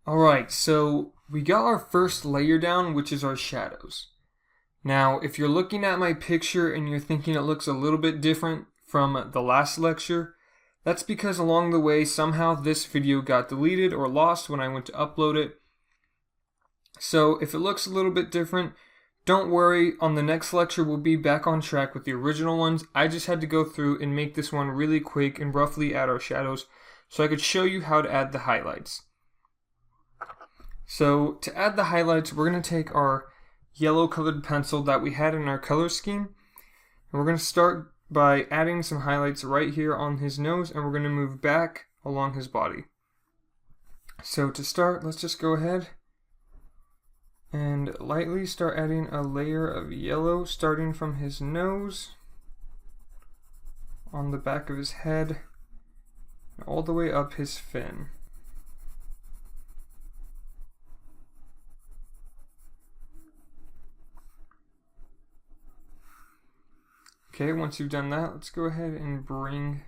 Alright, so we got our first layer down, which is our shadows. Now, if you're looking at my picture and you're thinking it looks a little bit different from the last lecture, that's because along the way somehow this video got deleted or lost when I went to upload it. So if it looks a little bit different, don't worry, on the next lecture we'll be back on track with the original ones. I just had to go through and make this one really quick and roughly add our shadows so I could show you how to add the highlights. So to add the highlights, we're going to take our yellow colored pencil that we had in our color scheme, and we're going to start by adding some highlights right here on his nose, and we're going to move back along his body. So to start, let's just go ahead and lightly start adding a layer of yellow starting from his nose, on the back of his head, all the way up his fin. Okay, once you've done that, let's go ahead and bring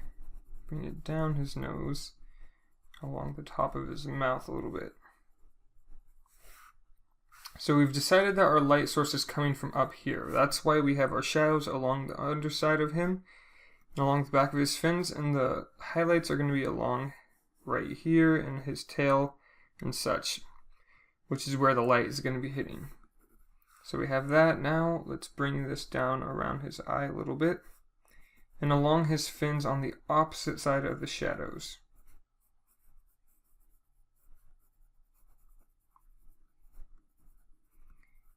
it down his nose along the top of his mouth a little bit. So we've decided that our light source is coming from up here. That's why we have our shadows along the underside of him and along the back of his fins, and the highlights are going to be along right here in his tail and such, which is where the light is going to be hitting. So we have that. Now let's bring this down around his eye a little bit and along his fins on the opposite side of the shadows.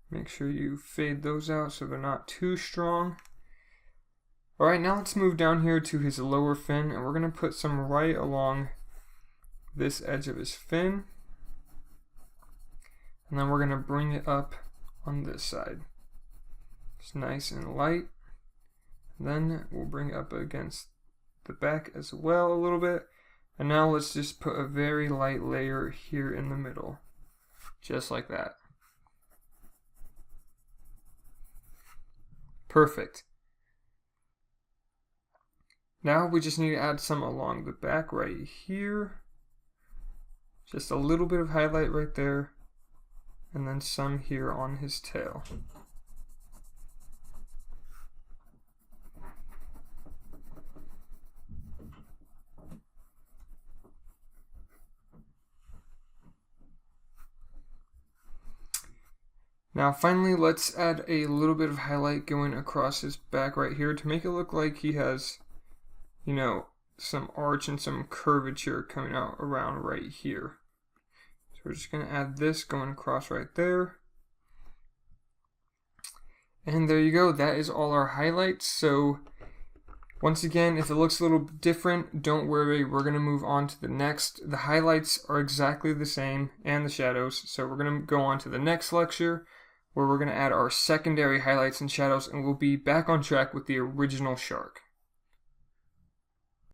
Make sure you fade those out so they're not too strong. Alright, now let's move down here to his lower fin, and we're going to put some right along this edge of his fin. And then we're going to bring it up on this side. It's nice and light. Then we'll bring it up against the back as well a little bit. And now let's just put a very light layer here in the middle. Just like that. Perfect. Now we just need to add some along the back right here. Just a little bit of highlight right there. And then some here on his tail. Now finally, let's add a little bit of highlight going across his back right here to make it look like he has, you know, some arch and some curvature coming out around right here. So we're just going to add this going across right there. And there you go. That is all our highlights. So once again, if it looks a little different, don't worry. We're going to move on to the next. The highlights are exactly the same and the shadows. So we're going to go on to the next lecture where we're going to add our secondary highlights and shadows, and we'll be back on track with the original shark.